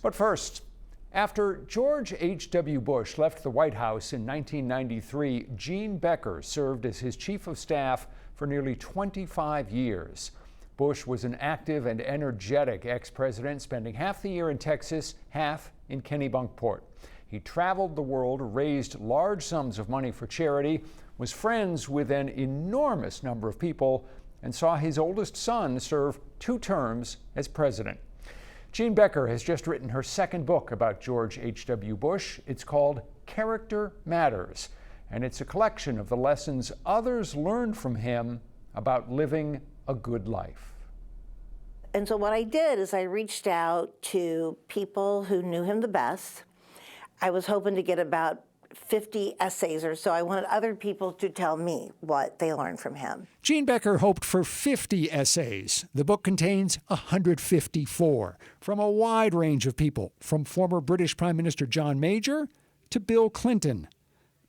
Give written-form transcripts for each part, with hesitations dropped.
But first, after George H.W. Bush left the White House in 1993, Gene Becker served as his chief of staff for nearly 25 years. Bush was an active and energetic ex-president, spending half the year in Texas, half in Kennebunkport. He traveled the world, raised large sums of money for charity, was friends with an enormous number of people, and saw his oldest son serve 2 terms as president. Gene Becker has just written her second book about George H.W. Bush. It's called Character Matters, and it's a collection of the lessons others learned from him about living a good life. And so what I did is I reached out to people who knew him the best. I was hoping to get about 50 essays or so. I wanted other people to tell me what they learned from him. Gene Becker hoped for 50 essays. The book contains 154 from a wide range of people, from former British Prime Minister John Major to Bill Clinton,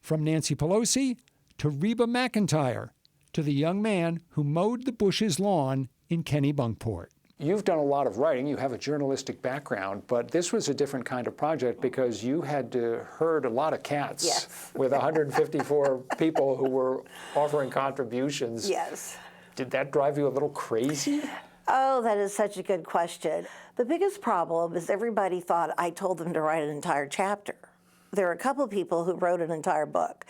from Nancy Pelosi to Reba McEntire, to the young man who mowed the Bush's lawn in Kennebunkport. You've done a lot of writing. You have a journalistic background, but this was a different kind of project because you had to herd a lot of cats. Yes. With 154 people who were offering contributions. Yes. Did that drive you a little crazy? Oh, that is such a good question. The biggest problem is everybody thought I told them to write an entire chapter. There are a couple of people who wrote an entire book.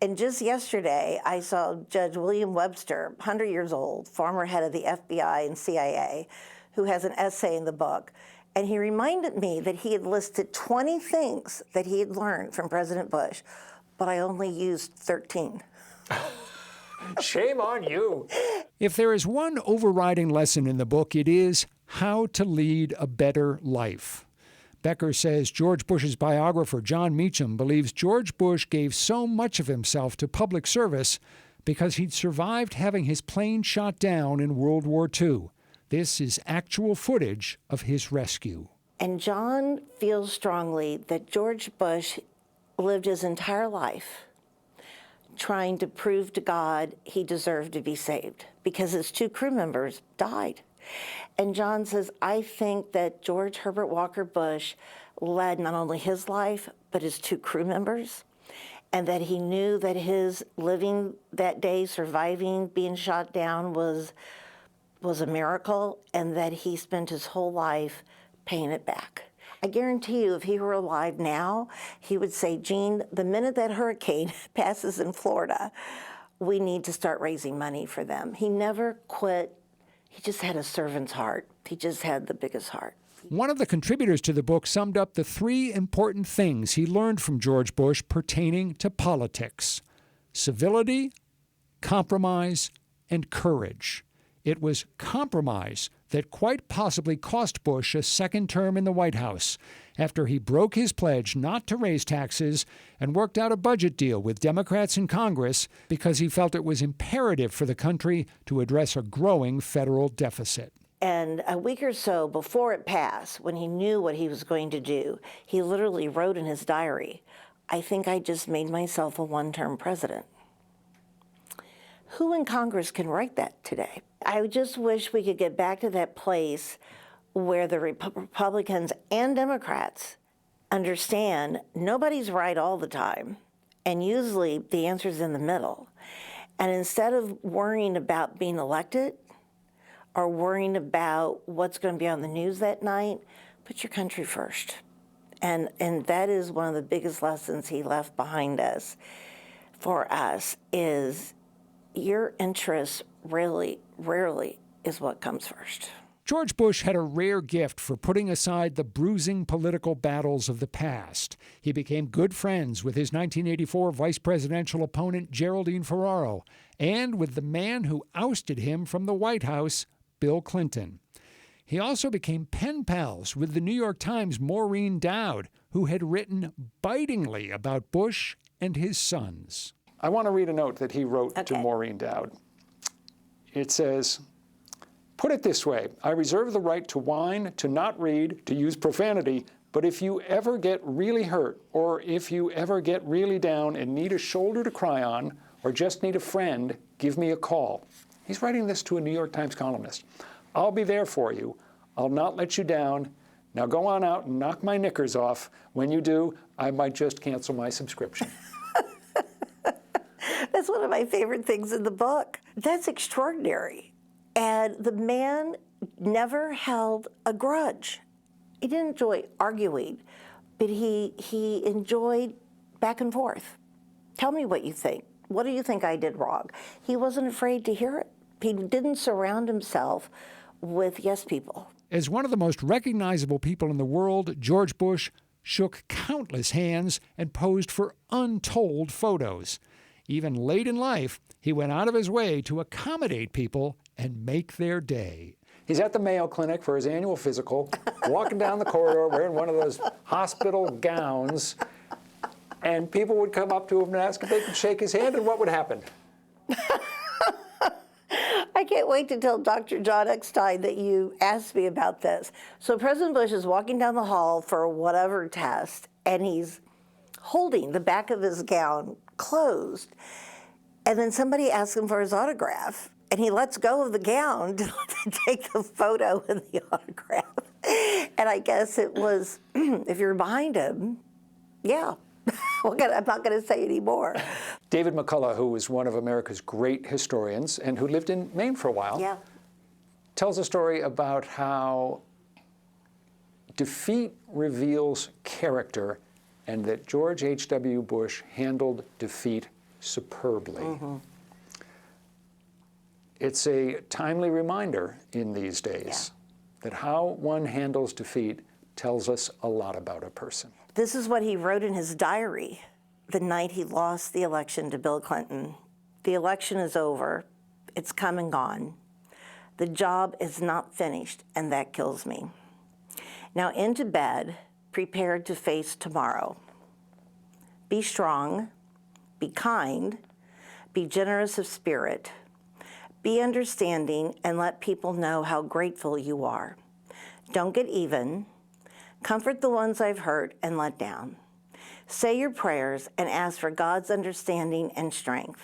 And just yesterday, I saw Judge William Webster, 100 years old, former head of the FBI and CIA, who has an essay in the book. And he reminded me that he had listed 20 things that he had learned from President Bush, but I only used 13. Shame on you. If there is one overriding lesson in the book, it is how to lead a better life. Becker says George Bush's biographer, John Meacham, believes George Bush gave so much of himself to public service because he'd survived having his plane shot down in World War II. This is actual footage of his rescue. And John feels strongly that George Bush lived his entire life trying to prove to God he deserved to be saved because his 2 crew members died. And John says, I think that George Herbert Walker Bush led not only his life, but his 2 crew members, and that he knew that his living that day, surviving being shot down was a miracle, and that he spent his whole life paying it back. I guarantee you, if he were alive now, he would say, Gene, the minute that hurricane passes in Florida, we need to start raising money for them. He never quit. He just had a servant's heart. He just had the biggest heart. One of the contributors to the book summed up the 3 important things he learned from George Bush pertaining to politics: civility, compromise, and courage. It was compromise that quite possibly cost Bush a second term in the White House after he broke his pledge not to raise taxes and worked out a budget deal with Democrats in Congress because he felt it was imperative for the country to address a growing federal deficit. And a week or so before it passed, when he knew what he was going to do, he literally wrote in his diary, I think I just made myself a 1-term president. Who in Congress can write that today? I just wish we could get back to that place where the Republicans and Democrats understand nobody's right all the time, and usually the answer's in the middle. And instead of worrying about being elected or worrying about what's going to be on the news that night, put your country first. And that is one of the biggest lessons he left behind us for us is your interest rarely is what comes first. George Bush had a rare gift for putting aside the bruising political battles of the past. He became good friends with his 1984 vice presidential opponent, Geraldine Ferraro, and with the man who ousted him from the White House, Bill Clinton. He also became pen pals with the New York Times' Maureen Dowd, who had written bitingly about Bush and his sons. I want to read a note that he wrote to Maureen Dowd. It says, put it this way, I reserve the right to whine, to not read, to use profanity, but if you ever get really hurt, or if you ever get really down and need a shoulder to cry on, or just need a friend, give me a call. He's writing this to a New York Times columnist. I'll be there for you. I'll not let you down. Now go on out and knock my knickers off. When you do, I might just cancel my subscription. That's one of my favorite things in the book. That's extraordinary. And the man never held a grudge. He didn't enjoy arguing, but he enjoyed back and forth. Tell me what you think. What do you think I did wrong? He wasn't afraid to hear it. He didn't surround himself with yes people. As one of the most recognizable people in the world, George Bush shook countless hands and posed for untold photos. Even late in life, he went out of his way to accommodate people and make their day. He's at the Mayo Clinic for his annual physical, walking down the corridor wearing one of those hospital gowns, and people would come up to him and ask if they could shake his hand, and what would happen? I can't wait to tell Dr. John Eckstein that you asked me about this. So President Bush is walking down the hall for whatever test, and he's holding the back of his gown closed. And then somebody asks him for his autograph, and he lets go of the gown to take the photo and the autograph. And I guess it was, if you remind him, yeah. I'm not going to say any more. David McCullough, who was one of America's great historians and who lived in Maine for a while, tells a story about how defeat reveals character and that George H.W. Bush handled defeat superbly. Mm-hmm. It's a timely reminder in these days that how one handles defeat tells us a lot about a person. This is what he wrote in his diary the night he lost the election to Bill Clinton. The election is over. It's come and gone. The job is not finished, and that kills me. Now into bed, prepared to face tomorrow. Be strong, be kind, be generous of spirit, be understanding, and let people know how grateful you are. Don't get even. Comfort the ones I've hurt and let down. Say your prayers and ask for God's understanding and strength.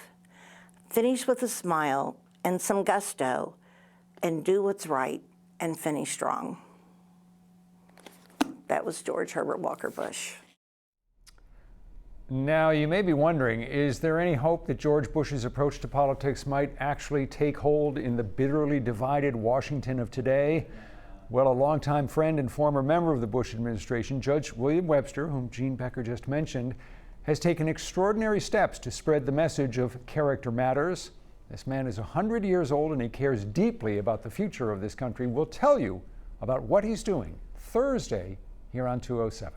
Finish with a smile and some gusto, and do what's right and finish strong. That was George Herbert Walker Bush. Now, you may be wondering, is there any hope that George Bush's approach to politics might actually take hold in the bitterly divided Washington of today? Well, a longtime friend and former member of the Bush administration, Judge William Webster, whom Jean Becker just mentioned, has taken extraordinary steps to spread the message of character matters. This man is 100 years old and he cares deeply about the future of this country. We'll tell you about what he's doing Thursday here on 207.